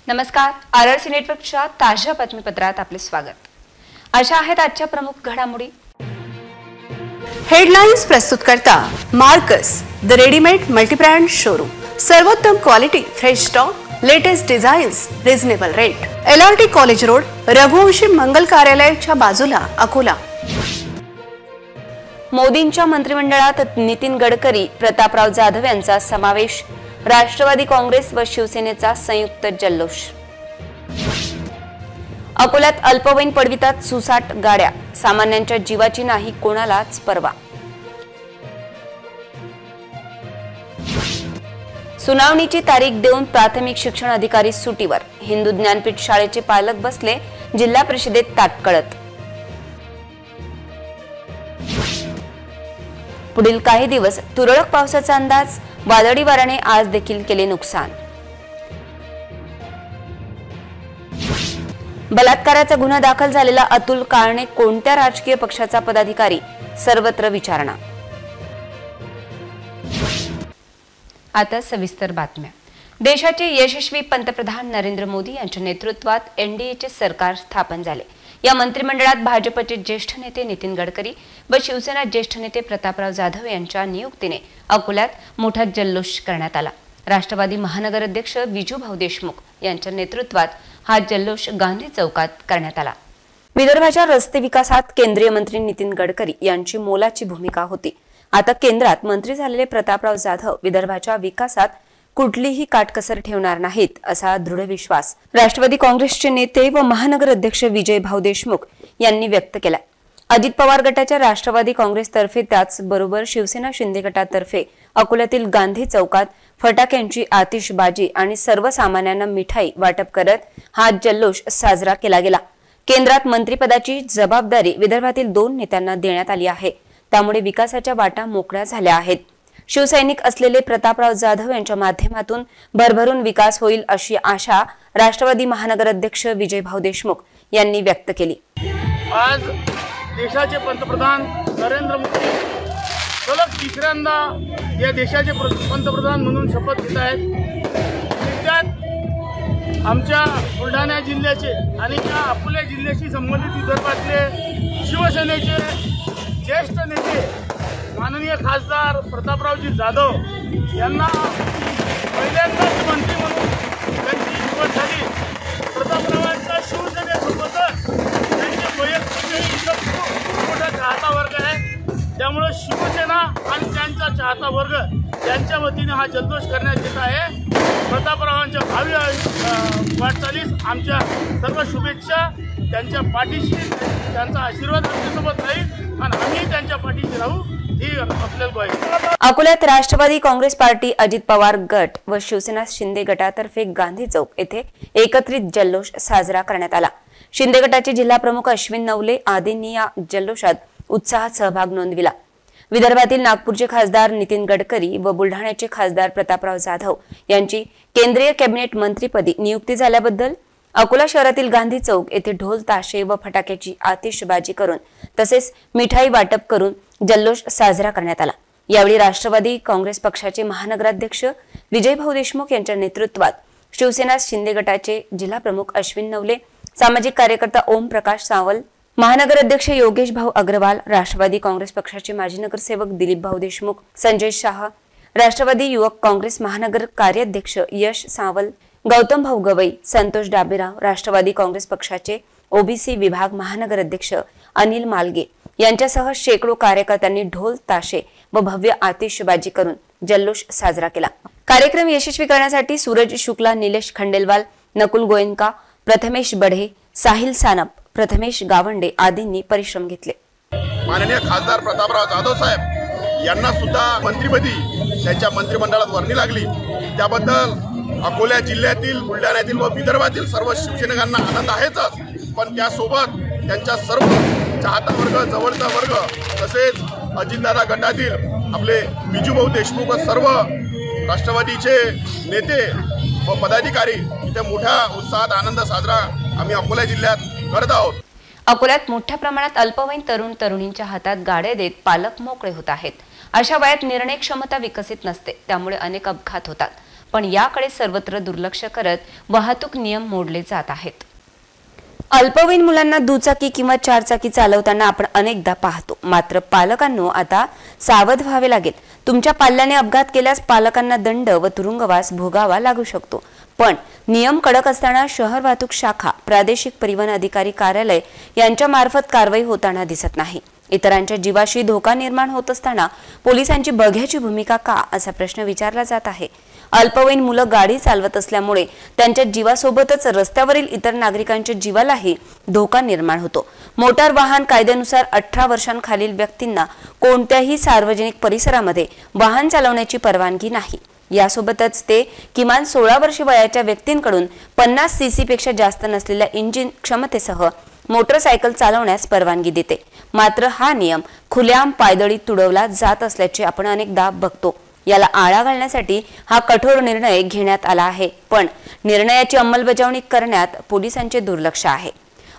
नमस्कार, आरआरसी नेटवर्कच्या ताज्या बातमीपत्रात आपले स्वागत। अशा आहेत आजच्या प्रमुख घडामोडी। हेडलाइन्स प्रस्तुत करता Marcus the readymade multibrand showroom. सर्वोत्तम quality, fresh stock, latest designs, reasonable rate. LRT college road, Raghuvanshi Mangal कार्यालयाच्या बाजूला, अकोला। मोदींच्या मंत्रिमंडळात नितीन गडकरी, प्रतापराव जाधव यांचा समावेश। राष्ट्रवादी काँग्रेस व शिवसेनेचा संयुक्त जल्लोष। अकोल्यात अल्पवयीन पडवितात सुसाट गाड्या, सामान्यांच्या जीवाची नाही कोणालाच पर्वा। सुनावणीची तारीख देऊन प्राथमिक शिक्षण अधिकारी सुटीवर, हिंदू ज्ञानपीठ शाळेचे पालक बसले जिल्हा परिषदेत ताटकळत। पुढील काही दिवस तुरळक पावसाचा अंदाज, वादळी वाऱ्याने आज देखील केले नुकसान। बलात्काराचा गुन्हा दाखल झालेला अतुल काळणे कोणत्या राजकीय पक्षाचा पदाधिकारी, सर्वत्र विचारणा। आता सविस्तर बातम्या। देशाचे यशस्वी पंतप्रधान नरेंद्र मोदी यांच्या नेतृत्वात NDAचे सरकार स्थापन झाले। या मंत्रिमंडळात भाजपचे ज्येष्ठ नेते नितीन गडकरी व शिवसेना ज्येष्ठ नेते प्रतापराव जाधव यांच्या नियुक्तीने अकोल्यात मोठा जल्लोष करण्यात आला। राष्ट्रवादी महानगर अध्यक्ष विजूभाऊ देशमुख यांच्या नेतृत्वात हा जल्लोष गांधी चौकात करण्यात आला। विदर्भाच्या रस्ते विकासात केंद्रीय मंत्री नितीन गडकरी यांची मोलाची भूमिका होती। आता केंद्रात मंत्री झालेले प्रतापराव जाधव विदर्भाच्या विकासात कुठलीही काटकसर ठेवणार नाहीत, असा दृढ विश्वास राष्ट्रवादी काँग्रेसचे नेते व महानगर अध्यक्ष विजयभाऊ देशमुख यांनी व्यक्त केला। अजित पवार गटाच्या राष्ट्रवादी काँग्रेसतर्फे त्याचबरोबर शिवसेना शिंदे गटातर्फे अकोल्यातील गांधी चौकात फटाक्यांची आतिषबाजी आणि सर्वसामान्यांना मिठाई वाटप करत हा जल्लोष साजरा केला गेला। केंद्रात मंत्रिपदाची जबाबदारी विदर्भातील 2 नेत्यांना देण्यात आली आहे, त्यामुळे विकासाच्या वाटा मोकळ्या झाल्या आहेत। शिवसैनिक असलेले प्रतापराव जाधव यांच्या माध्यमातून भरभरून विकास होईल अशी आशा राष्ट्रवादी महानगर अध्यक्ष विजयभाऊ देशमुख यांनी व्यक्त केली। आज देशाचे पंतप्रधान नरेंद्र मोदी सलग तिसऱ्यांदा या देशाचे पंतप्रधान म्हणून शपथ घेत आहेत। त्यात आमच्या बुलढाणा जिल्ह्याचे आणि त्या अकोला जिल्ह्याशी संबंधित विदर्भातले शिवसेनेचे ज्येष्ठ नेते माननीय खासदार प्रतापरावजी जाधव यांना पहिल्यांदाच मंत्री म्हणून त्यांची निवड झाली। प्रतापरावांच्या शिवसेनेसोबतच त्यांचे वैयक्तिक खूप मोठा चाहता वर्ग आहे, त्यामुळे शिवसेना आणि त्यांचा चाहता वर्ग यांच्या वतीने हा जल्लोष करण्यात येत आहे। प्रतापरावांच्या भावी वाटचालीस आमच्या सर्व शुभेच्छा। त्यांच्या पाठीशी त्यांचा आशीर्वाद आमच्यासोबत राहील आणि आम्ही त्यांच्या पाठीशी राहू ही आपल्याला ग्वाही। अकोल्यात राष्ट्रवादी काँग्रेस पार्टी, अजित पवार गट व शिवसेना शिंदे गटातर्फे गांधी चौक येथे एकत्रित जल्लोष साजरा करण्यात आला। शिंदे गटाचे जिल्हा प्रमुख अश्विन नवले आदींनी या जल्लोषात उत्साहात सहभाग नोंदविला। विदर्भातील नागपूरचे खासदार नितीन गडकरी व बुलढाण्याचे खासदार प्रतापराव जाधव यांची केंद्रीय कॅबिनेट मंत्रीपदी नियुक्ती झाल्याबद्दल अकोला शहरातील गांधी चौक येथे ढोल ताशे व फटाक्याची आतिषबाजी करून तसेच मिठाई वाटप करून जल्लोष साजरा करण्यात आला। यावेळी राष्ट्रवादी काँग्रेस पक्षाचे महानगराध्यक्ष विजयभाऊ देशमुख यांच्या नेतृत्वात शिवसेना शिंदे गटाचे जिल्हा प्रमुख अश्विन नवले, सामाजिक कार्यकर्ता ओम प्रकाश सावल, महानगर अध्यक्ष योगेश भाऊ अग्रवाल, राष्ट्रवादी काँग्रेस पक्षाचे माजी नगरसेवक दिलीप भाऊ देशमुख, संजय शाह, राष्ट्रवादी युवक काँग्रेस महानगर कार्याध्यक्ष यश सावल, गौतम भाऊ गवई, संतोष डाबेराव, राष्ट्रवादी काँग्रेस पक्षाचे OBC विभाग महानगर अध्यक्ष अनिल मालगे यांच्यासह शेकडो कार्यकर्त्यांनी ढोल ताशे व भव्य आतिषबाजी करून जल्लोष साजरा केला। कार्यक्रम यशस्वी करण्यासाठी सूरज शुक्ला, निलेश खंडेलवाल, नकुल गोयंका, प्रथमेश बढे, साहिल सानप, प्रथमेश गावंडे आदींनी परिश्रम घेतले। माननीय खासदार प्रतापराव जाधव साहेब यांना सुद्धा मंत्रिपदी त्यांच्या मंत्रिमंडळात वर्णी लागली, त्याबद्दल अकोला जिल्ह्यातील, बुलढाण्यातील व विदर्भातील सर्व शिवसैनिकांना आनंद आहेच, पण त्यासोबत त्यांच्या सर्व चाहता वर्ग, जवळचा वर्ग तसेच अजितदादा गटातील आपले विजूभाऊ देशमुख व सर्व राष्ट्रवादीचे नेते व पदाधिकारी इथे मोठ्या उत्साहात आनंद साजरा आम्ही अकोला जिल्ह्यात करत आहोत। अकोल्यात मोठ्या प्रमाणात अल्पवयीन तरुण तरुणींच्या हातात गाड्या देत पालक मोकळे होत आहेत। अशा वयात निर्णय क्षमता विकसित नसते, त्यामुळे अनेक अपघात होतात। पण याकडे सर्वत्र दुर्लक्ष करत वाहतूक नियम मोडले जात आहेत। अल्पवयीन मुलांना दुचाकी किंवा चारचाकी चालवताना आपण अनेकदा पाहतो, मात्र पालकांनो आता सावध व्हावे लागेल। तुमच्या पाल्याने अपघात केल्यास पालकांना दंड व तुरुंगवास भोगावा लागू शकतो, पण नियम कडक असताना शहर वाहतूक शाखा, प्रादेशिक परिवहन अधिकारी कार्यालय यांच्या मार्फत कारवाई होताना दिसत नाही। इतरांच्या जीवाशी धोका निर्माण होत असताना पोलिसांची बघ्याची भूमिका का, असा प्रश्न विचारला जात आहे। अल्पवयीन मुलं गाडी चालवत असल्यामुळे त्यांच्या जीवासोबतच रस्त्यावरील इतर नागरिकांच्या जीवालाही धोका निर्माण होतो। मोटार वाहन कायद्यानुसार 18 वर्षांखालील व्यक्तींना कोणत्याही सार्वजनिक परिसरामध्ये वाहन चालवण्याची परवानगी नाही। यासोबतच ते किमान 16 वर्षे वयाच्या व्यक्तींकडून 50 सीसी पेक्षा जास्त नसलेल्या इंजिन क्षमतेसह मोटरसायकल चालवण्यास परवानगी देते। मात्र हा नियम खुल्याम पायदळी तुडवला जात असल्याचे आपण अनेकदा बघतो। याला आळा घालण्यासाठी हा कठोर निर्णय घेण्यात आला आहे, पण निर्णयाची अंमलबजावणी करण्यात पोलिसांचे दुर्लक्ष आहे।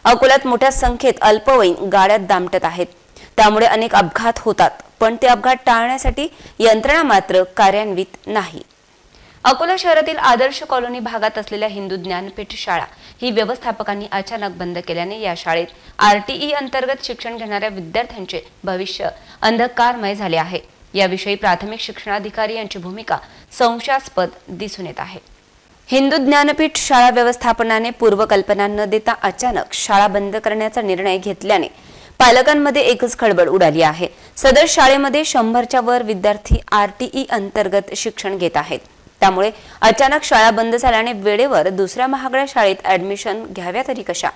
अकोल्यात मोठ्या संख्येत अल्पवयीन गाड्या दामटत आहेत, त्यामुळे अनेक अपघात होतात, पण ते अपघात टाळण्यासाठी यंत्रणा मात्र कार्यान्वित नाही। अकोला शहरातील आदर्श कॉलनी भागात असलेल्या हिंदू ज्ञानपीठ शाळा ही व्यवस्थापकांनी अचानक बंद केल्याने या शाळेत RTE अंतर्गत शिक्षण घेणाऱ्या विद्यार्थ्यांचे भविष्य अंधकारमय झाले आहे। याविषयी प्राथमिक शिक्षणाधिकारी यांची भूमिका संशयास्पद दिसून येत आहे। हिंदू ज्ञानपीठ शाळा व्यवस्थापनाने पूर्वकल्पना न देता अचानक शाळा बंद करण्याचा निर्णय घेतल्याने पालकांमध्ये एकच खळबळ उडाली आहे। सदर शाळेमध्ये 100च्या वर विद्यार्थी RTE अंतर्गत शिक्षण घेत आहेत, त्यामुळे अचानक शाळा बंद झाल्याने वेळेवर दुसऱ्या महागड्या शाळेत ऍडमिशन घ्याव्या तरी कशा,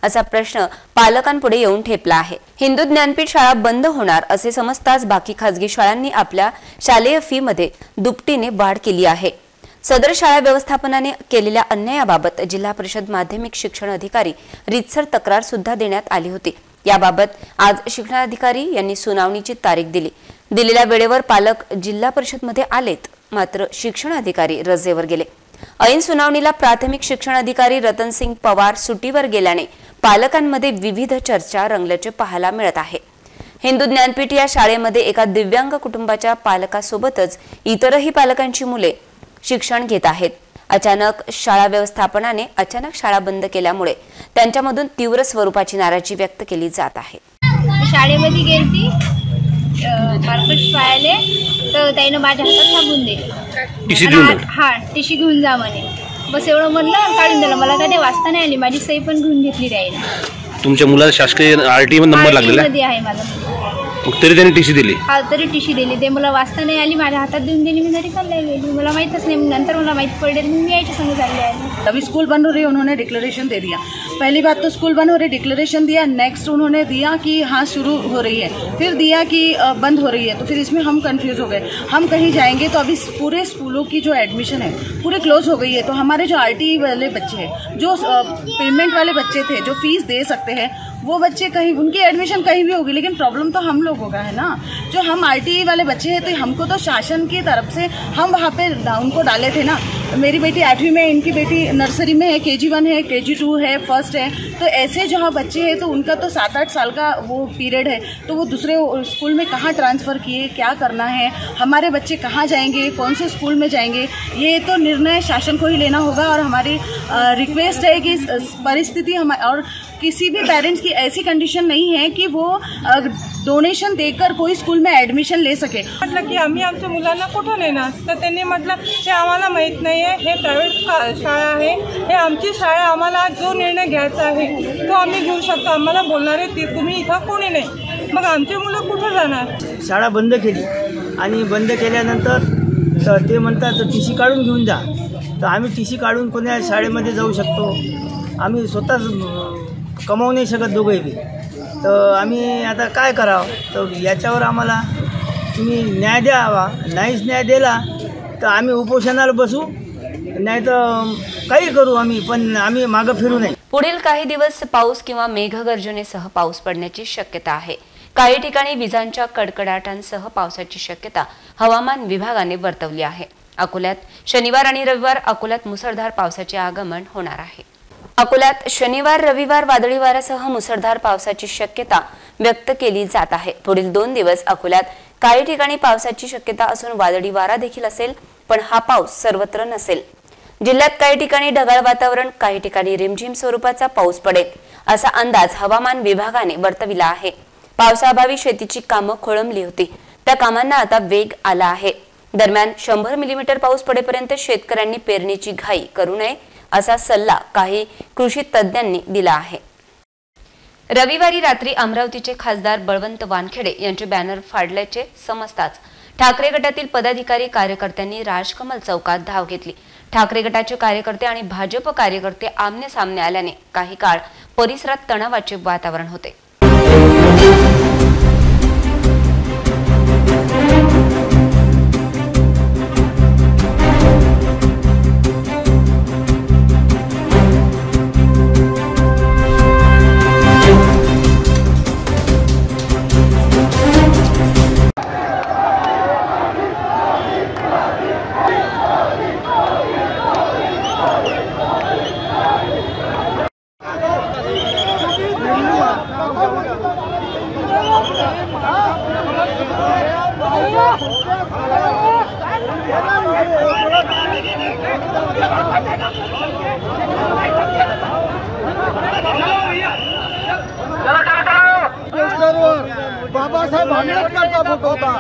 असा प्रश्न पालकांपुढे येऊन ठेपला आहे। हिंदू ज्ञानपीठ शाळा बंद होणार असे समजताच बाकी खासगी शाळांनी आपल्या शालेय फी मध्ये दुपटीने वाढ केली आहे। सदर शाळा व्यवस्थापनाने केलेल्या अन्यायाबाबत जिल्हा परिषद माध्यमिक शिक्षण अधिकारी रीतसर तक्रार सुद्धा देण्यात आली होती। याबाबत आज शिक्षणाधिकारी यांनी सुनावणीची तारीख दिली। दिलेल्या वेळेवर पालक जिल्हा परिषद मध्ये आलेत, मात्र शिक्षण अधिकारी रजेवर गेले। ऐन सुनावणीला प्राथमिक शिक्षण अधिकारी रतनसिंग पवार सुट्टीवर गेल्याने पालकांमध्ये विविध चर्चा रंगल्याचे पाहायला मिळत आहे। हिंदू ज्ञानपीठ या शाळेमध्ये एका दिव्यांग कुटुंबाच्या पालकासोबतच इतरही पालकांची मुले शिक्षण घेत आहेत। अचानक शाळा व्यवस्थापनाने अचानक शाळा बंद केल्यामुळे त्यांच्यामधून तीव्र स्वरूपाची नाराजी व्यक्त केली जात आहे। शाळेमध्ये गेलती मार्केट पाहिले तर त्याने माझ्या हातात सांगून दिले, हा टीशी घेऊन जा म्हणे। बस एवढं म्हणलं, काढून दिलं। मला काय ते वाचता नाही आली, माझी सही पण घेऊन घेतली त्याने। तुमच्या मुलाला शासकीय RTE नंबर लागलेला आहे माझा, तरी त्यांनी टीसी दिली? हा, तरी टीसी दिली। ते मला वाचता नाही आली, माझ्या हातात देऊन दिली, मी घरी चालले गेली। मला माहितच नाही, नंतर मला माहित पडले, मी यायच्या संग चालले आहे। अभी स्कूल बंद हो रही है, उन्होंने डिक्लेरेशन दे दिया। पहली बात तो स्कूल बंद हो रही, डिक्लेरेशन दिया। नेक्स्ट उन्होंने दिया कि हाँ शुरू हो रही है, फिर दिया कि बंद हो रही है। तो फिर इसमें हम कंफ्यूज हो गए। हम कहीं जाएंगे तो अभी पूरे स्कूलों की जो एडमिशन है पूरे क्लोज हो गई है। तो हमारे जो RTE वाले बच्चे हैं, जो पेमेंट वाले बच्चे थे, जो फीस दे सकते हैं, वो बच्चे कहीं, उनकी एडमिशन कहीं भी होगी, लेकिन प्रॉब्लम तो हम लोगों का है ना। जो हम RTE वाले बच्चे हैं, तो हमको तो शासन की तरफ से हम वहाँ पे उनको डाले थे ना। मेरी बेटी 8वीं में, इनकी बेटी नर्सरी में है, KG1 है, KG2 है, फर्स्ट है। तो ऐसे जहाँ बच्चे हैं तो उनका तो 7-8 साल का वो पीरियड है। तो वो दूसरे स्कूल में कहाँ ट्रांसफ़र किए, क्या करना है, हमारे बच्चे कहाँ जाएंगे, कौन से स्कूल में जाएंगे, ये तो निर्णय शासन को ही लेना होगा। और हमारी रिक्वेस्ट है कि परिस्थिति हम और किसी भी पेरेंट्स की ऐसी कंडिशन नहीं है कि वो डोनेशन देकर कोई स्कूल में ॲडमिशन ले सके। म्हटलं की आम्ही आमच्या मुलांना कुठं नेणार, तर त्यांनी म्हटलं ते आम्हाला माहीत नाही आहे, हे प्रायव्हेट शाळा आहे, हे आमची शाळा, आम्हाला जो निर्णय घ्यायचा आहे तो आम्ही घेऊ शकतो, आम्हाला बोलणारे ते तुम्ही इथं कोणी नाही। मग आमची मुलं कुठं जाणार? शाळा बंद केली आणि बंद केल्यानंतर ते म्हणतात TC काढून घेऊन जा। तर आम्ही TC काढून कोण्या शाळेमध्ये जाऊ शकतो? आम्ही स्वतःच कमावू नाही शकत दोघंही बी। तर आम्ही आता काय करावं? तर याच्यावर आम्हाला तुम्ही न्याय द्यावा। नाहीच न्याय दिला तर आम्ही उपोषणाला बसू, नाही तर काही करू आम्ही, पण आम्ही मागं फिरू नये। पुढील काही दिवस पाऊस किंवा मेघगर्जनेसह पाऊस पडण्याची शक्यता आहे। काही ठिकाणी विजांच्या कडकडाटांसह पावसाची शक्यता हवामान विभागाने वर्तवली आहे। अकोल्यात शनिवार आणि रविवार अकोल्यात मुसळधार पावसाचे आगमन होणार आहे। अकोल्यात शनिवार रविवार वादळी वाऱ्यासह मुसळधार पावसाची शक्यता व्यक्त केली जात आहे। पुढील 2 दिवस अकोल्यात काही ठिकाणी पावसाची शक्यता असून वादळी वारा देखील असेल, पण हा पाऊस सर्वत्र नसेल। जिल्ह्यात काही ठिकाणी ढगाळ वातावरण, काही ठिकाणी रिमझिम स्वरूपाचा पाऊस पडेल असा अंदाज हवामान विभागाने वर्तविला आहे। पावसाअभावी शेतीची कामं खोळंबली होती, त्या कामांना आता वेग आला आहे। दरम्यान 100 मिलीमीटर पाऊस पडेपर्यंत शेतकऱ्यांनी पेरणीची घाई करू नये असा सल्ला काही कृषी तज्ज्ञांनी दिला आहे। रविवारी रात्री अमरावतीचे खासदार बळवंत वानखेडे यांचे बॅनर फाडल्याचे समजताच ठाकरे गटातील पदाधिकारी कार्यकर्त्यांनी राजकमल चौकात धाव घेतली। ठाकरे गटाचे कार्यकर्ते आणि भाजप कार्यकर्ते आमने सामने आल्याने काही काळ परिसरात तणावाचे वातावरण होते। बाबासाहेब आंबेडकरचा फोटो होता,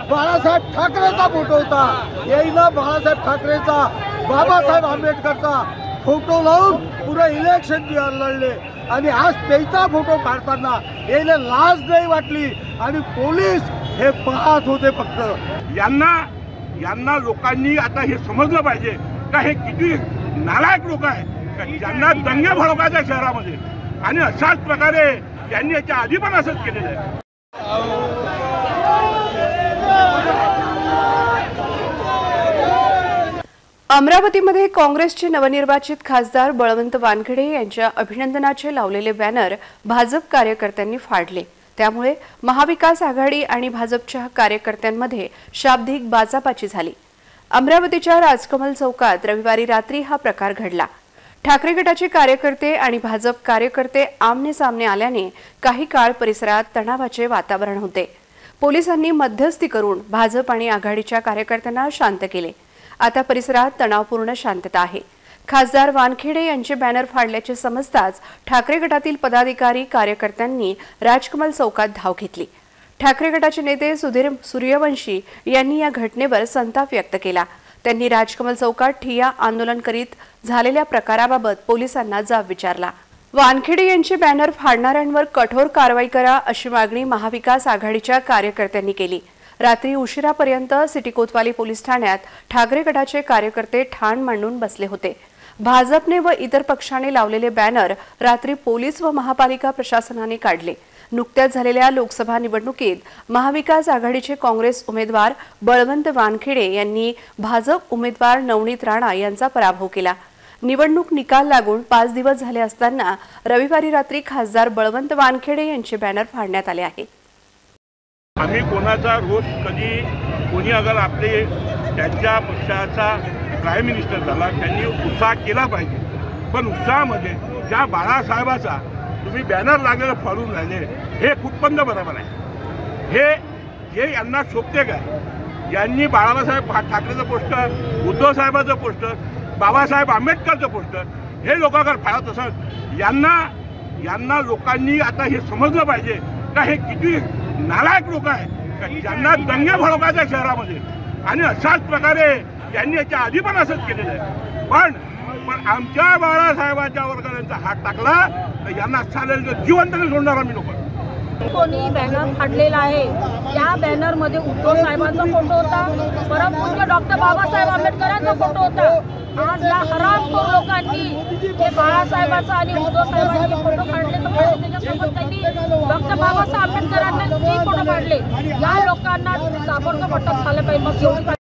बाळासाहेब ठाकरेचा फोटो होता, यायला बाळासाहेब ठाकरेचा बाबासाहेब आंबेडकरचा फोटो लावून पुरे इलेक्शन लढले आणि आज त्याचा फोटो काढताना यायला लाज नाही वाटली आणि पोलीस हे पाहत होते फक्त। यांना लोकांनी आता हे समजलं पाहिजे का हे किती नालायक लोक आहे, ज्यांना दंगे भडकायच्या शहरामध्ये, आणि अशाच प्रकारे त्यांनी याच्या आधी पण असंच केलेलं आहे। अमरावतीमध्ये काँग्रेसचे नवनिर्वाचित खासदार बळवंत वानखेडे यांच्या अभिनंदनाचे लावलेले बॅनर भाजप कार्यकर्त्यांनी फाडले। त्यामुळे महाविकास आघाडी आणि भाजपच्या कार्यकर्त्यांमध्ये शाब्दिक बाचाबाची झाली। अमरावतीच्या राजकमल चौकात रविवारी रात्री हा प्रकार घडला। ठाकरे गटाचे कार्यकर्ते आणि भाजप कार्यकर्ते आमने सामने आल्याने काही काळ परिसरात तणावाचे वातावरण होते। पोलिसांनी मध्यस्थी करून भाजप आणि आघाडीच्या कार्यकर्त्यांना शांत केले। आता परिसरात तणावपूर्ण शांतता आहे। खासदार वानखेडे यांचे बॅनर फाडल्याचे समजताच ठाकरे गटातील पदाधिकारी कार्यकर्त्यांनी राजकमल चौकात धाव घेतली। ठाकरे गटाचे नेते सुधीर सूर्यवंशी यांनी या घटनेवर संताप व्यक्त केला। त्यांनी राजकमल चौकात ठिय्या आंदोलन करीत झालेल्या प्रकाराबाबत पोलिसांना जाब विचारला। वानखेडे यांचे बॅनर फाडणाऱ्यांवर कठोर कारवाई करा अशी मागणी महाविकास आघाडीच्या कार्यकर्त्यांनी केली। रात्री उशिरापर्यंत सिटी कोतवाली पोलीस ठाण्यात ठाकरे गटाचे कार्यकर्ते ठाण मांडून बसले होते। भाजपने व इतर पक्षाने लावलेले बॅनर रात्री पोलीस व महापालिका प्रशासनाने काढले। नुकत्याच झालेल्या लोकसभा निवडणुकीत महाविकास आघाडीचे काँग्रेस उमेदवार बळवंत वानखेडे यांनी भाजप उमेदवार नवनीत राणा यांचा पराभव केला। निवडणूक निकाल लागून 5 दिवस झाले असताना रविवारी रात्री खासदार बळवंत वानखेडे यांचे बॅनर फाडण्यात आले आहे। आम्ही कोणाचा रोष कधी कोणी अगर आपले त्यांच्या पक्षाचा प्राईम मिनिस्टर झाला त्यांनी उत्साह केला पाहिजे, पण उत्साहामध्ये ज्या बाळासाहेबाचा तुम्ही बॅनर लागलेलं फाडून राहिले हे कुठपर्यंत बरोबर आहे? हे यांना शोभते काय? यांनी बाळासाहेब ठाकरेचं पोस्टर, उद्धव साहेबांचं पोस्टर, बाबासाहेब आंबेडकरचं पोस्टर हे लोकांकडे फाडत असत। यांना लोकांनी आता हे समजलं पाहिजे का हे किती नालायक लोक आहे, ज्यांना दंगे भडकायच्या शहरामध्ये, आणि अशाच प्रकारे त्यांनी याच्या आधी पण असंच केलेलं आहे। पण आमच्या बाळासाहेबांच्या वर्गाचा हात टाकला तर यांना चालेल तर जिवंत नाही सोडणार आम्ही लोक। कोणी बॅनर फाडलेला आहे, त्या बॅनर मध्ये उद्धव साहेबांचा फोटो होता, परमपूज्य डॉक्टर बाबासाहेब आंबेडकरांचा फोटो होता। आज या हरामखोर लोकांनी जे बाळासाहेबांचा आणि उद्धव साहेबांचे फोटो काढले तर त्याच्यासोबत त्यांनी डॉक्टर बाबासाहेब आंबेडकरांचे फोटो काढले। या लोकांना ताबडतोब अटक झालं पाहिजे। मग एवढी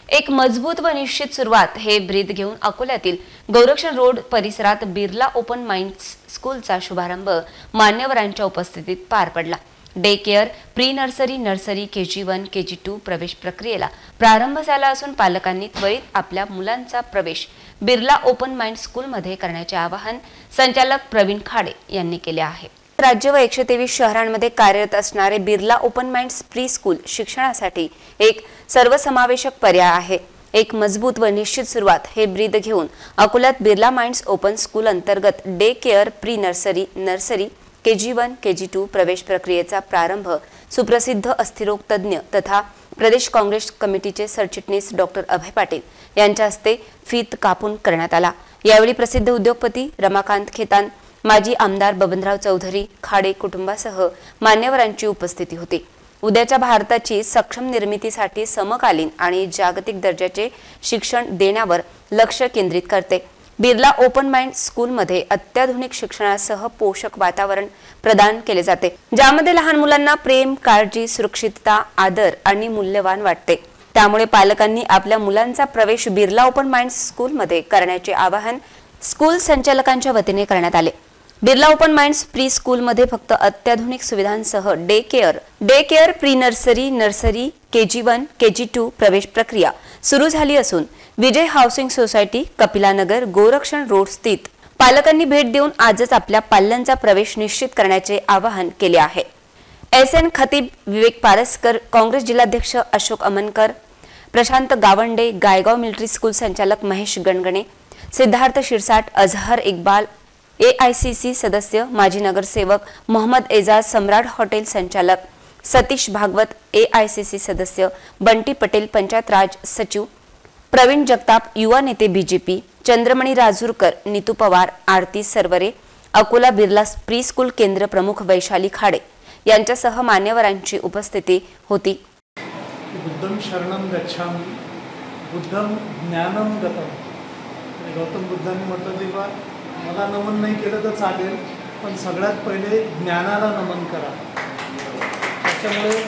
एक मजबूत व निश्चित सुरुवात हे ब्रीद घेऊन अकोल्यातील गौरक्षण रोड परिसरात बिर्ला ओपन माइंड्स स्कूलचा शुभारंभ मान्यवरांच्या उपस्थितीत पार पडला। Day care, pre nursery, nursery, KG1, KG2 प्रवेश प्रक्रियेला प्रारंभ झाला असून पालकांनी त्वरित आपल्या मुलांचा प्रवेश बिर्ला ओपन माइंड स्कूलमध्ये करण्याचे आवाहन संचालक प्रवीण खाडे यांनी केले आहे. राज्य व 123 शहरांमध्ये कार्यरत असणारे Birla open mind pre school शिक्षणासाठी एक सर्वसमावेशक पर्याय आहे. एक मजबूत व निश्चित सुरुवात हे ब्रीद घेऊन अकोल्यात बिर्ला माइंड्स ओपन स्कूल अंतर्गत day care, pre nursery, nursery, KG1, KG2 प्रवेश प्रक्रियेचा प्रारंभ सुप्रसिद्ध अस्थिरोग तज्ञ तथा प्रदेश काँग्रेस कमिटीचे सरचिटणीस डॉक्टर अभय पाटील यांच्या हस्ते फीत कापून करण्यात आला. यावेळी प्रसिद्ध उद्योगपती रमाकांत खेतान, माजी आमदार बबनराव चौधरी, खाडे कुटुंबासह मान्यवरांची उपस्थिती होती. उद्याच्या भारताची सक्षम निर्मितीसाठी समकालीन आणि जागतिक दर्जाचे शिक्षण देण्यावर लक्ष केंद्रित करते. बिर्ला ओपन माइंड स्कूलमध्ये अत्याधुनिक शिक्षणासह पोषक वातावरण प्रदान केले जाते, ज्यामध्ये लहान मुलांना प्रेम, काळजी, सुरक्षितता, आदर आणि मूल्यवान वाटते. त्यामुळे पालकांनी आपल्या मुलांचा प्रवेश बिर्ला ओपन माइंड स्कूलमध्ये करण्याचे आवाहन स्कूल संचालकांच्या वतीने करण्यात आले. बिर्ला ओपन माइंड्स प्री स्कूलमध्ये फक्त अत्याधुनिक सुविधांसह day care, pre nursery, nursery, KG1, KG2 प्रवेश प्रक्रिया सुरू झाली असून विजय हाऊसिंग सोसायटी, कपिलानगर, गोरक्षण रोड स्थित पालकांनी भेट देऊन आजच आपल्या पाल्यांचा प्रवेश निश्चित करण्याचे आवाहन केले आहे. SN खतीब, विवेक पारसकर, काँग्रेस जिल्हाध्यक्ष अशोक अमनकर, प्रशांत गावंडे, गायगाव मिलिटरी स्कूल संचालक महेश गणगणे, सिद्धार्थ शिरसाट, अझहर इक्बाल, AICC सदस्य, माजी नगरसेवक मोहम्मद एजाज, सम्राट हॉटेल संचालक सतीश भागवत, AICC सदस्य बंटी पटेल, पंचायत राज सचिव प्रवीण जगताप, युवा नेते BJP, चंद्रमणी राजूरकर, नीतू पवार, आरती सरवरे, अकोला बिर्ला प्री स्कूल केंद्र प्रमुख वैशाली खाडे यांच्यासह मान्यवरांची उपस्थिती होती. बुद्धं शरणं गच्छामि, बुद्धं ज्ञानं गतं. गौतम बुद्धांनी म्हटलं तेव्हा मला नमन नाही केलं तर चालेल, पण सगळ्यात पहिले ज्ञानाला नमन करा. त्याच्यामुळे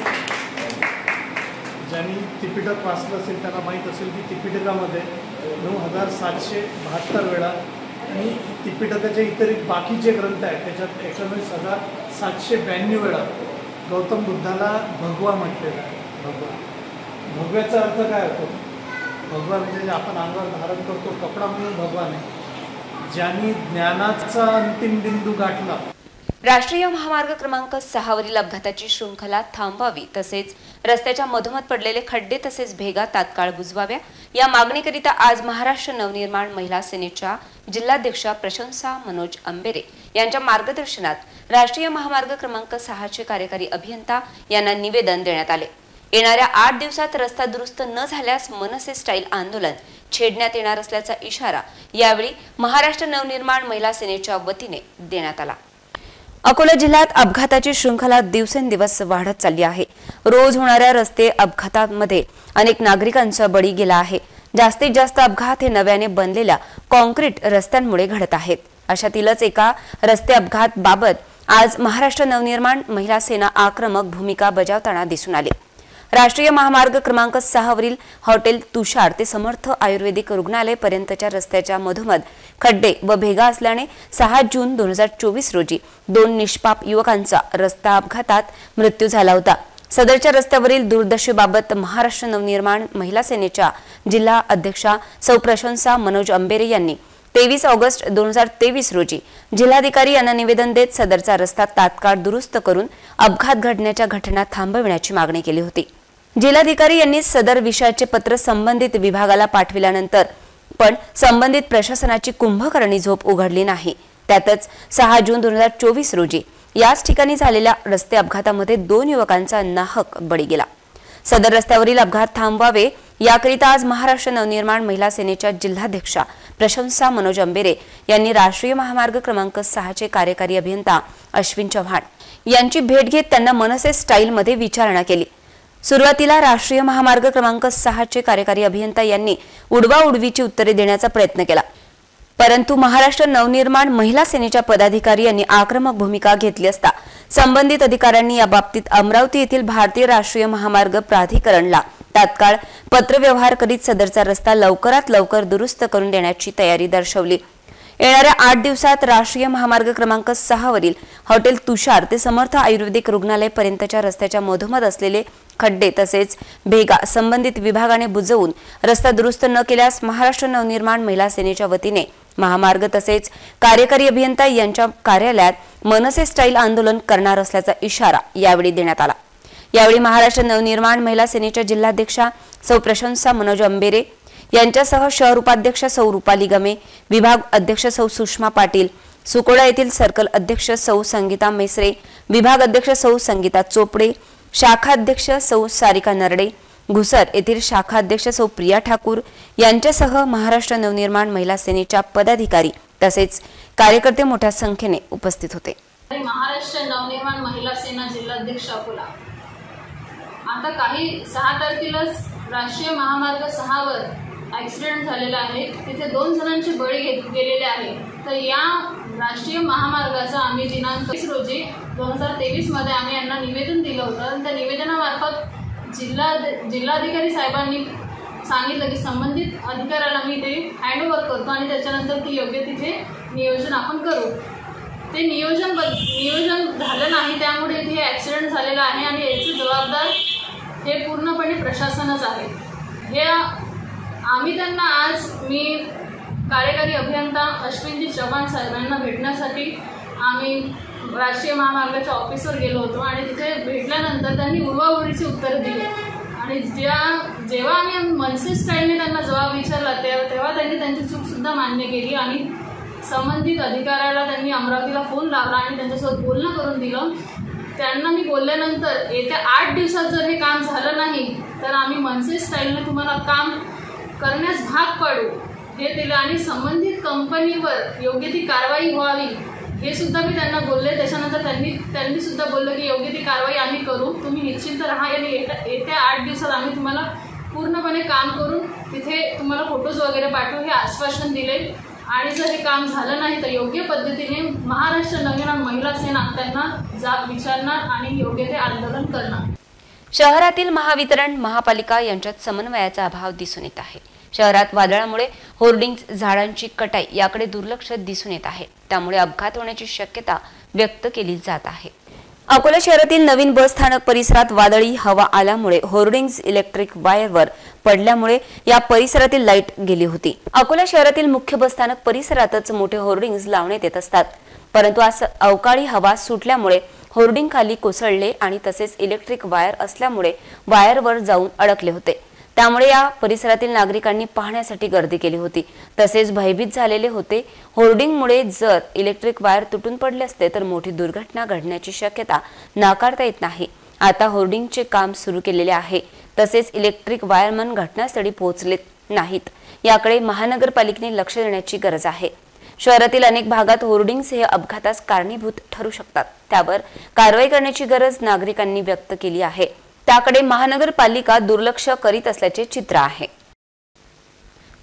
ज्यांनी त्रिपिटक वाचलं असेल त्यांना माहीत असेल की त्रिपिटकामध्ये 9772 वेळा आणि त्रिपिटकाचे इतर बाकीचे ग्रंथ आहेत त्याच्यात 19,792 वेळा गौतम बुद्धाला भगवा म्हटलेला आहे. भगव्याचा अर्थ काय होतो? भगवा म्हणजे आपण अंगावर धारण करतो कपडा म्हणून भगवा नाही. ज्यांनी ज्ञानाचा अंतिम बिंदू गाठला. राष्ट्रीय महामार्ग क्रमांक 6 वरील अपघाताची शृंखला थांबवावी तसेच रस्त्याच्या मधोमध पडलेले खड्डे तसेच भेगा तात्काळ बुजवाव्या या मागणीकरिता आज महाराष्ट्र नवनिर्माण महिला सेनेच्या जिल्हाध्यक्षा प्रशंसा मनोज अंबेरे यांच्या मार्गदर्शनात राष्ट्रीय महामार्ग क्रमांक 6चे कार्यकारी अभियंता यांना निवेदन देण्यात आले. येणाऱ्या 8 दिवसात रस्ता दुरुस्त न झाल्यास मनसे स्टाईल आंदोलन छेडण्यात येणार असल्याचा इशारा यावेळी महाराष्ट्र नवनिर्माण महिला सेनेच्या वतीने देण्यात आला. अकोला जिल्ह्यात अपघाताची शृंखला दिवसेंदिवस वाढत चालली आहे. रोज होणाऱ्या रस्ते अपघातांमध्ये अनेक नागरिकांचा बळी गेला आहे. जास्तीत जास्त अपघात हे नव्याने बनलेल्या कॉन्क्रीट रस्त्यांमुळे घडत आहेत. अशातीलच एका रस्ते अपघात बाबत आज महाराष्ट्र नवनिर्माण महिला सेना आक्रमक भूमिका बजावताना दिसून आले. राष्ट्रीय महामार्ग क्रमांक 6 वरील हॉटेल तुषार ते समर्थ आयुर्वेदिक रुग्णालय पर्यंतच्या रस्त्याच्या मधोमध खड्डे व भेगा असल्याने 6 जून 2024 रोजी 2 निष्पाप युवकांचा रस्ता अपघातात मृत्यू झाला होता. सदरच्या रस्त्यावरील दुर्दशेबाबत महाराष्ट्र नवनिर्माण महिला सेनेच्या जिल्हा अध्यक्षा सौ प्रशंसा मनोज अंबेरे यांनी 23 ऑगस्ट 2023 रोजी जिल्हाधिकारी यांना निवेदन देत सदरचा रस्ता तात्काळ दुरुस्त करून अपघात घडण्याच्या घटना थांबविण्याची मागणी केली होती. जिल्हाधिकारी यांनी सदर विषयाचे पत्र संबंधित विभागाला पाठविल्यानंतर पण संबंधित प्रशासनाची कुंभकर्णी झोप उघडली नाही. त्यातच 6 जून 2024 रोजी याच ठिकाणी झालेल्या रस्ते अपघातामध्ये 2 युवकांचा नाहक बळी गेला. सदर रस्त्यावरील अपघात थांबवावे याकरिता आज महाराष्ट्र नवनिर्माण महिला सेनेच्या जिल्हाध्यक्षा प्रशंसा मनोज अंबेरे यांनी राष्ट्रीय महामार्ग क्रमांक 6चे कार्यकारी अभियंता अश्विन चव्हाण यांची भेट घेत त्यांना मनसे स्टाईलमध्ये विचारणा केली. सुरुवातीला राष्ट्रीय महामार्ग क्रमांक 6चे कार्यकारी अभियंता यांनी उडवाउडवीची उत्तरे देण्याचा प्रयत्न केला, परंतु महाराष्ट्र नवनिर्माण महिला सेनेच्या पदाधिकारी यांनी आक्रमक भूमिका घेतली असता संबंधित अधिकाऱ्यांनी याबाबतीत अमरावती येथील भारतीय राष्ट्रीय महामार्ग प्राधिकरणला तात्काळ पत्रव्यवहार करीत सदरचा रस्ता लवकरात लवकर दुरुस्त करून देण्याची तयारी दर्शवली. येणाऱ्या 8 दिवसात राष्ट्रीय महामार्ग क्रमांक 6 वरील हॉटेल तुषार ते समर्थ आयुर्वेदिक रुग्णालय पर्यंतच्या रस्त्याच्या मधोमध असलेले खड्डे तसेच भेगा संबंधित विभागाने बुजवून रस्ता दुरुस्त न केल्यास महाराष्ट्र नवनिर्माण महिला सेनेच्या वतीने महामार्ग तसेच कार्यकारी अभियंता यांच्या कार्यालयात मनसे स्टाईल आंदोलन करणार असल्याचा इशारा यावेळी देण्यात आला। यावेळी महाराष्ट्र नवनिर्माण महिला सेनेच्या जिल्हाध्यक्षा सौ प्रशंसा मनोज अंबेरे यांच्यासह शहर उपाध्यक्ष सौ रुपाली गमे, विभाग अध्यक्ष सौ सुषमा पाटील, सुकोडा येथील सर्कल अध्यक्ष सौ संगीता मेसरे, विभाग अध्यक्ष सौ संगीता चोपडे, शाखा अध्यक्ष सौ सारिका नरडे, घुसर येथील शाखा अध्यक्ष सौ प्रिया ठाकूर यांच्यासह महाराष्ट्र नवनिर्माण महिला सेनेच्या पदाधिकारी तसेच कार्यकर्ते मोठ्या संख्येने उपस्थित होते। महाराष्ट्र नवनिर्माण महिला सेना जिल्हाध्यक्ष अकोला। आता काही 6 तारखेलाच राष्ट्रीय महामार्ग 6 वर ऍक्सिडेंट झालेला आहे, तिथे 2 जणांचे बळी गेलेले आहे। तर या राष्ट्रीय महामार्गाचा आम्ही दिनांक 20 रोजी 2023 मध्ये आम्ही यांना निवेदन दिलं होतं आणि त्या निवेदनामार्फत जिल्हाधिकारी साहेबांनी सांगितलं की संबंधित अधिकाऱ्याला मी ते हँडओव्हर करतो आणि त्याच्यानंतर ती योग्य तिथे नियोजन आपण करू। ते नियोजन झालं नाही, त्यामुळे इथे ऍक्सिडेंट झालेला आहे आणि याची जबाबदार हे पूर्णपणे प्रशासनच आहे। हे आम्ही त्यांना आज मी कार्यकारी अभियंता अश्विनजी चव्हाण साहेबांना भेटण्यासाठी आम्ही राष्ट्रीय महामार्गाच्या ऑफिसवर गेलो होतो आणि तिथे भेटल्यानंतर त्यांनी उडवाउडवीची उत्तरं दिली आणि जेव्हा आम्ही मनसे स्टाईलने त्यांना जबाब विचारला तेव्हा त्यांनी त्यांची चूकसुद्धा मान्य केली आणि संबंधित अधिकाऱ्याला त्यांनी अमरावतीला फोन लावला आणि त्यांच्यासोबत बोलणं करून दिलं। त्यांना मी बोलल्यानंतर येत्या 8 दिवसात जर हे काम झालं नाही तर आम्ही मनसे स्टाईलने तुम्हाला काम करण्यास भाग पाडू हे दिलं आणि संबंधित कंपनीवर योग्य ती कारवाई व्हावी हे सुद्धा मी त्यांना बोलले। त्याच्यानंतर त्यांनी सुद्धा बोललं की योग्य ती कारवाई आम्ही करू, तुम्ही निश्चिंत राहा आणि येत्या 8 दिवसात आम्ही तुम्हाला पूर्णपणे काम करून तिथे तुम्हाला फोटोज वगैरे पाठवू हे आश्वासन दिले आणि जर हे काम झालं नाही तर योग्य पद्धतीने महाराष्ट्र नवनिर्माण महिला सेना त्यांना जाब विचारणार आणि योग्य ते आंदोलन करणार। शहरातील महावितरण महापालिका यांच्यात समन्वयाचा अभाव दिसून येत आहे। शहरात वादळामुळे होर्डिंग्ज, झाडांची कटाई याकडे दुर्लक्ष दिसून येत आहे, त्यामुळे अपघात होण्याची शक्यता व्यक्त केली जात आहे। अकोला शहरातील नवीन बस स्थानक परिसरात वादळी हवा आल्यामुळे होर्डिंग्ज इलेक्ट्रिक वायरवर पडल्यामुळे या परिसरातील लाईट गेली होती। अकोला शहरातील मुख्य बस स्थानक परिसरातच मोठे होर्डिंग्ज लावण्यात येत असतात, परंतु आज अवकाळी हवा सुटल्यामुळे होर्डिंग खाली कोसळले आणि तसेच इलेक्ट्रिक वायर असल्यामुळे वायरवर जाऊन अडकले होते। त्यामुळे या परिसरातील नागरिकांनी पाहण्यासाठी गर्दी केली होती, तसेच भयभीत झालेले होते। होर्डिंगमुळे जर इलेक्ट्रिक वायर तुटून पडले असते तर मोठी दुर्घटना घडण्याची शक्यता नाकारता येत नाही। आता होर्डिंगचे काम सुरू केलेले आहे, तसेच इलेक्ट्रिक वायरमन घटनास्थळी पोहोचले नाहीत, याकडे महानगरपालिकेने लक्ष देण्याची गरज आहे। शहरातील अनेक भागात होर्डिंग्स हे अपघातास कारणीभूत ठरू शकतात, त्यावर कारवाई करण्याची गरज नागरिकांनी व्यक्त केली आहे, त्याकडे महानगरपालिका दुर्लक्ष करीत असल्याचे चित्र आहे।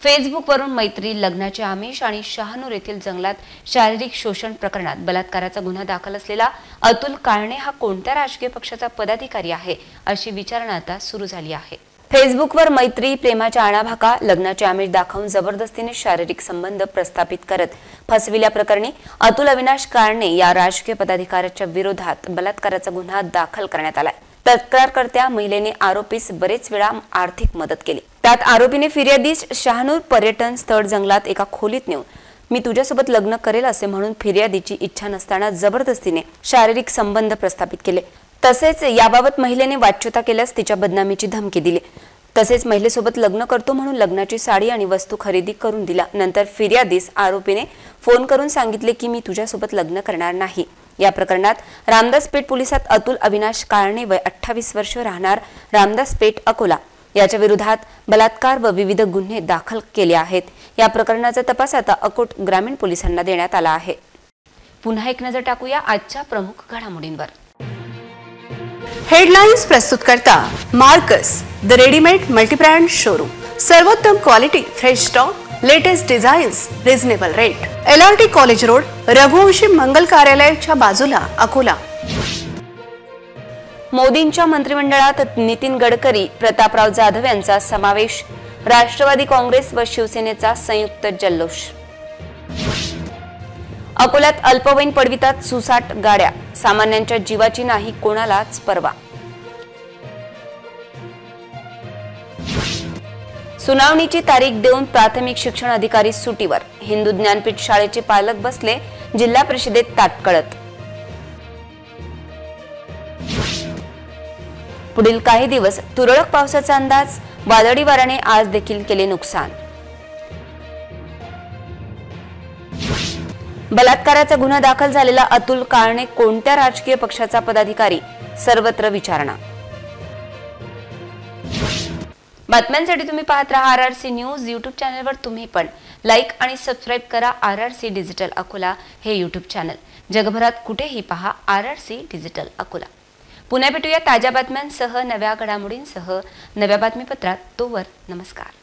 फेसबुकवरून मैत्री, लग्नाचे आमिष आणि शहानूर येथील जंगलात शारीरिक शोषण प्रकरणात बलात्काराचा गुन्हा दाखल असलेला अतुल काळणे हा कोणत्या राजकीय पक्षाचा पदाधिकारी आहे अशी विचारणा आता सुरू झाली आहे। फेसबुकवर मैत्री, प्रेमाच्या आणाभाका, लग्नाचे आमिष दाखवून जबरदस्तीने शारीरिक संबंध प्रस्थापित करत फसविल्याप्रकरणी अतुल अविनाश काळणे या राजकीय पदाधिकाऱ्याच्या विरोधात बलात्काराचा गुन्हा दाखल करण्यात आलाय। तक्रारकर्त्या महिलेने आरोपीस बरेच वेळा आर्थिक मदत केली। त्यात आरोपीने फिर्यादीस शहानूर पर्यटन स्थळ जंगलात एका खोलीत नेऊन मी तुझ्यासोबत लग्न करेल असे म्हणून फिर्यादीची इच्छा नसताना जबरदस्तीने शारीरिक संबंध प्रस्थापित केले। तसेच याबाबत महिलेने वाच्यता केल्यास तिच्या बदनामीची धमकी दिली। तसेच महिलेसोबत लग्न करतो म्हणून लग्नाची साडी आणि वस्तू खरेदी करून दिला। नंतर फिर्यादीस आरोपीने फोन करून सांगितले की मी तुझ्यासोबत लग्न करणार नाही। या प्रकरणात रामदासपेठ पोलिसात अतुल अविनाश काळणे वय 28 वर्ष राहणार रामदासपेठ अकोला याच्या विरोधात बलात्कार व विविध गुन्हे दाखल केले आहेत। या प्रकरणाचा तपास आता अकोट ग्रामीण पोलिसांना देण्यात आला आहे। पुन्हा एक नजर टाकूया आजच्या प्रमुख घडामोडींवर। हेडलाइन्स प्रस्तुत करता Marcus the readymade multibrand showroom, सर्वोत्तम quality, fresh stock, latest designs, reasonable rate, LRT college road, Raghuvanshi Mangal कार्यालयाच्या बाजूला अकोला। मोदींच्या मंत्रिमंडळात नितीन गडकरी, प्रतापराव जाधव यांचा समावेश, राष्ट्रवादी काँग्रेस व शिवसेनेचा संयुक्त जल्लोष। अकोल्यात अल्पवयीन पडवितात सुसाट गाड्या, सामान्यांच्या जीवाची नाही कोणालाच पर्वा। सुनावणीची तारीख देऊन प्राथमिक शिक्षण अधिकारी सुटीवर, हिंदू ज्ञानपीठ शाळेचे पालक बसले जिल्हा परिषदेत ताटकळत। पुढील काही दिवस तुरळक पावसाचा अंदाज, वादळी वाऱ्याने आज देखील केले नुकसान। बलात्काराचा गुन्हा दाखल झालेला अतुल काळणे कोणत्या राजकीय पक्षाचा पदाधिकारी, सर्वत्र विचारणा। बातम्यांसाठी तुम्ही पाहत रहा RRC न्यूज। यूट्यूब चॅनलवर तुम्ही पण लाईक आणि सबस्क्राईब करा RRC डिजिटल अकोला हे यूट्यूब चॅनल। जगभरात कुठेही पहा RRC डिजिटल अकोला। पुन्हा भेटूया ताज्या बातम्यांसह, नव्या घडामोडींसह नव्या बातमीपत्रात। तोवर नमस्कार।